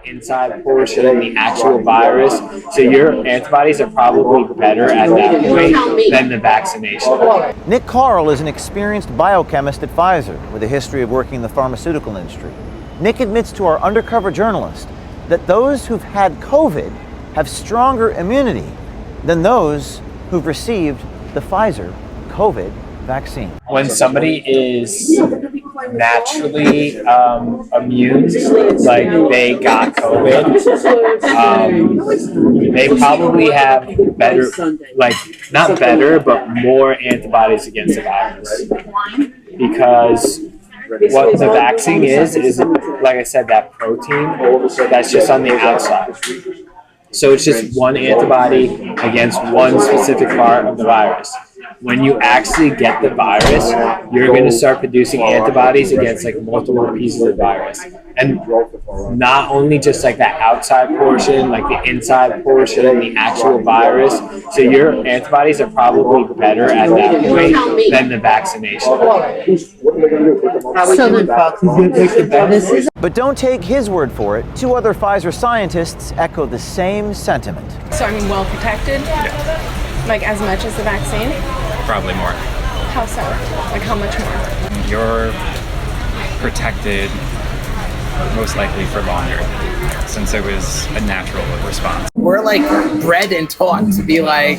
inside portion, the actual virus. So your antibodies are probably better at that point than the vaccination. Nick Carl is an experienced biochemist at Pfizer with a history of working in the pharmaceutical industry. Nick admits to our undercover journalist that those who've had COVID have stronger immunity than those who've received the Pfizer COVID vaccine. When somebody is naturally immune, like they got COVID, they probably have better, like not better, but more antibodies against the virus. Because what the vaccine is like I said, that protein that's just on the outside. So it's just one antibody against one specific part of the virus. When you actually get the virus, you're going to start producing antibodies against like multiple pieces of the virus. And not only just like that outside portion, like the inside portion, the actual virus. So your antibodies are probably better at that point than the vaccination. But don't take his word for it. Two other Pfizer scientists echo the same sentiment. So I'm well protected? Yeah. Like as much as the vaccine? Probably more. How so? Like how much more? You're protected most likely for longer, since it was a natural response. We're like bred and taught to be like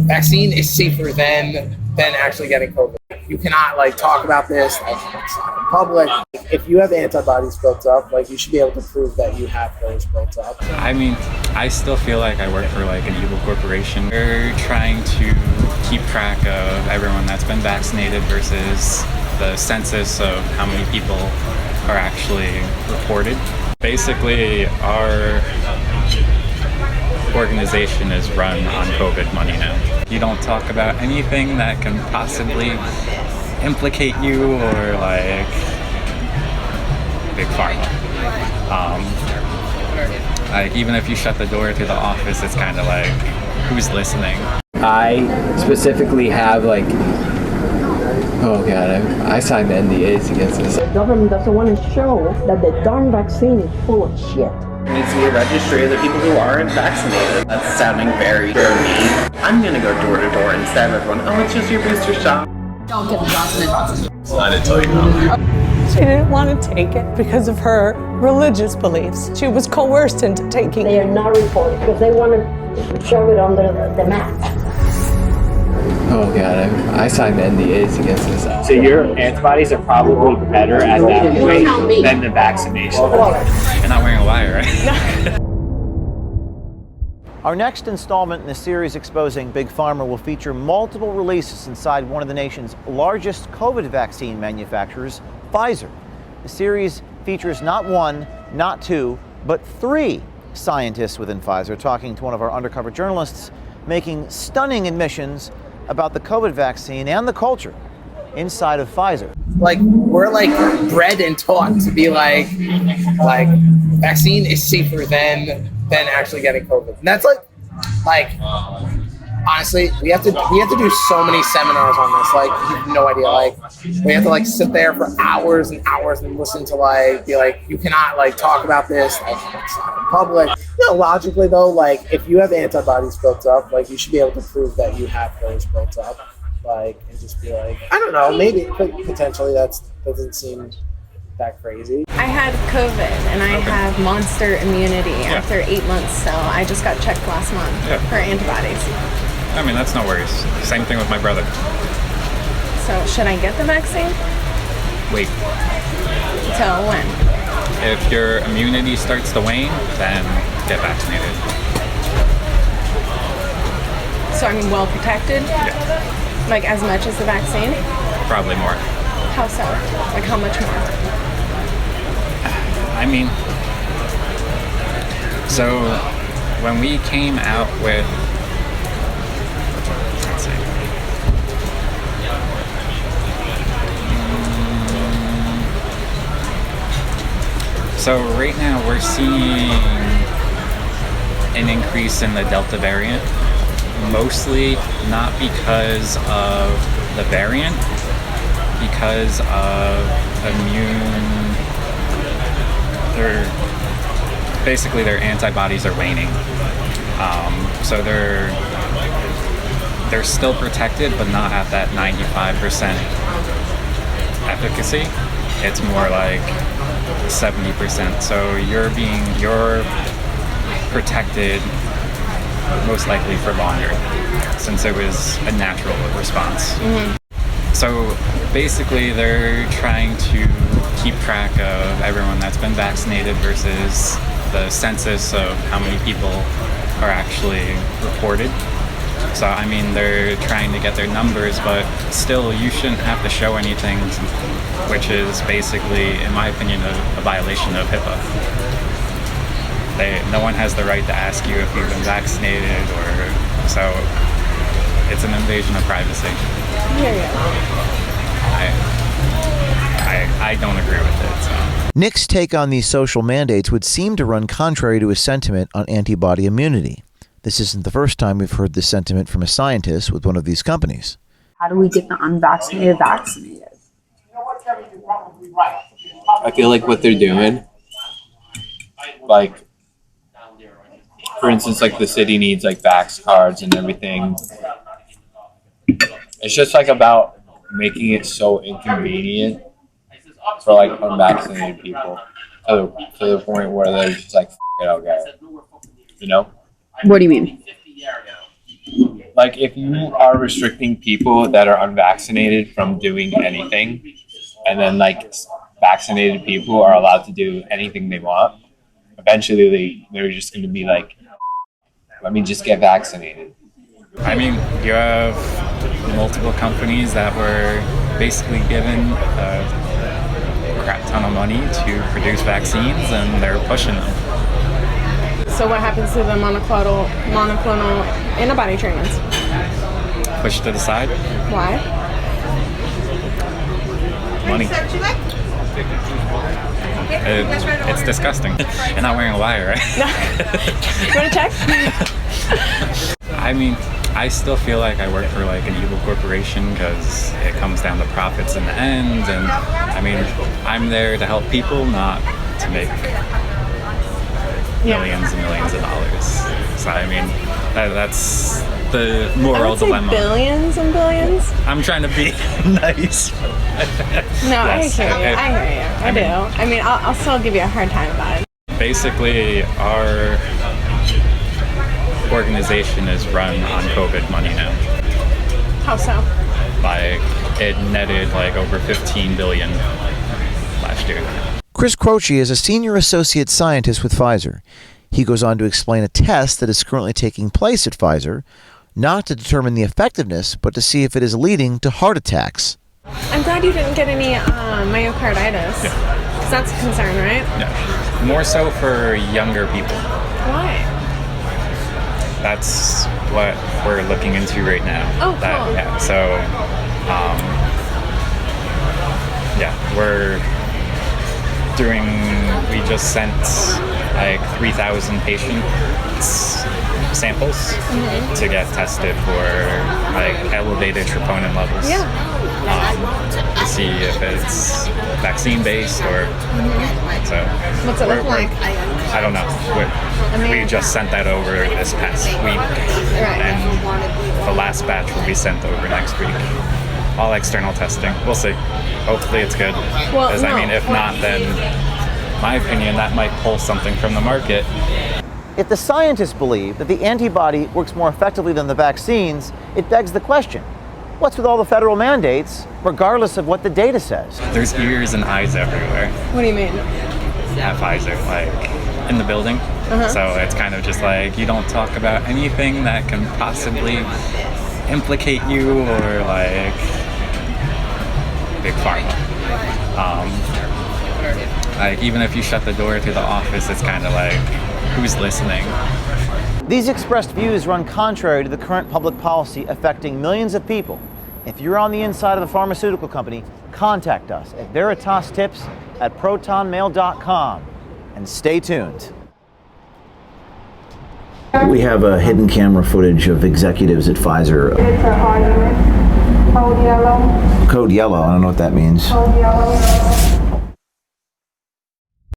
vaccine is safer than actually getting COVID. You cannot like talk about this like in public. If you have antibodies built up, like you should be able to prove that you have those built up. I mean, I still feel like I work for like an evil corporation. They're trying to keep track of everyone that's been vaccinated versus the census of how many people are actually reported. Basically, our organization is run on COVID money now. You don't talk about anything that can possibly implicate you or like big pharma. Like even if you shut the door to the office, it's kind of like, who's listening? I specifically have like, oh god, I signed NDAs against this. The government doesn't want to show that the darn vaccine is full of shit. There needs to be a registry of the people who aren't vaccinated. That's sounding very mean. I'm gonna go door to door and stab everyone. Oh, it's just your booster shot. Don't get the Johnson & Johnson. I didn't tell you no. She didn't want to take it because of her religious beliefs. She was coerced into taking it. They are not reported because they want to shove it under the mat. Oh god, I signed NDAs against this. So your antibodies are probably better at that point than the vaccination. You're not wearing a wire, right? Our next installment in the series exposing Big Pharma will feature multiple releases inside one of the nation's largest COVID vaccine manufacturers, Pfizer. The series features not one, not two, but three scientists within Pfizer talking to one of our undercover journalists, making stunning admissions about the COVID vaccine and the culture inside of Pfizer. Like we're like bred and taught to be like vaccine is safer than actually getting COVID. And that's like honestly, we have to do so many seminars on this. Like you have no idea. Like we have to like sit there for hours and hours and listen to like be like you cannot like talk about this like it's not in public. No, logically though, like if you have antibodies built up, like you should be able to prove that you have those built up. Like and just be like, I don't know, maybe potentially that doesn't seem that crazy. I had COVID and I have monster immunity after 8 months, so I just got checked last month for antibodies. I mean, that's no worries. Same thing with my brother. So should I get the vaccine? Wait. Till when? If your immunity starts to wane, then get vaccinated. So I'm well protected? Yeah. Like as much as the vaccine? Probably more. How so? Like how much more? I mean, so when we came out with, let's see, so right now we're seeing an increase in the Delta variant, mostly not because of the variant, because of basically their antibodies are waning. So they're still protected, but not at that 95% efficacy. It's more like 70%. So you're protected most likely for longer, since it was a natural response. So basically they're trying to keep track of everyone that's been vaccinated versus the census of how many people are actually reported. So I mean, they're trying to get their numbers, but still you shouldn't have to show anything, which is basically, in my opinion, a violation of HIPAA. No one has the right to ask you if you've been vaccinated, so it's an invasion of privacy. I don't agree with it. So. Nick's take on these social mandates would seem to run contrary to his sentiment on antibody immunity. This isn't the first time we've heard this sentiment from a scientist with one of these companies. How do we get the unvaccinated vaccinated? I feel like what they're doing, like, for instance, like the city needs like vax cards and everything. It's just like about making it so inconvenient for like unvaccinated people to the point where they're just like, okay, you know? What do you mean? Like, if you are restricting people that are unvaccinated from doing anything, and then like vaccinated people are allowed to do anything they want, eventually they're just going to be like, let me just get vaccinated. I mean, you have multiple companies that were basically given a crap ton of money to produce vaccines, and they're pushing them. So what happens to the monoclonal antibody treatments? Pushed to the side. Why? Money. It's disgusting. You're not wearing a wire, right? You want to check? I mean, I still feel like I work for like an evil corporation because it comes down to profits in the end. And I mean, I'm there to help people, not to make millions and millions of dollars. So I mean, that's the moral dilemma. Billions and billions? I'm trying to be nice. No, yes, I hear you. I do. I mean, I'll still give you a hard time about it. Basically, our organization is run on COVID money now. How so? Like, it netted like over 15 billion last year. Chris Croce is a senior associate scientist with Pfizer. He goes on to explain a test that is currently taking place at Pfizer, not to determine the effectiveness, but to see if it is leading to heart attacks. I'm glad you didn't get any myocarditis. Yeah. Because that's a concern, right? Yeah. More so for younger people. Why? That's what we're looking into right now. Oh, cool. Yeah, so, we just sent like 3,000 patient samples to get tested for like elevated troponin levels. To see if it's vaccine based or so. What's it look like? I don't know. We just sent that over this past week, and the last batch will be sent over next week. All external testing. We'll see. Hopefully it's good. Because I mean, if not, then my opinion, that might pull something from the market. If the scientists believe that the antibody works more effectively than the vaccines, it begs the question, what's with all the federal mandates, regardless of what the data says? There's ears and eyes everywhere. What do you mean? At Pfizer, like in the building. So it's kind of just like, you don't talk about anything that can possibly implicate you or like big pharma. Like, even if you shut the door to the office, it's kind of like, who's listening? These expressed views run contrary to the current public policy affecting millions of people. If you're on the inside of a pharmaceutical company, contact us at veritastips@protonmail.com and stay tuned. We have a hidden camera footage of executives at Pfizer. It's a hard unit. Code yellow. Code yellow, I don't know what that means. Code yellow.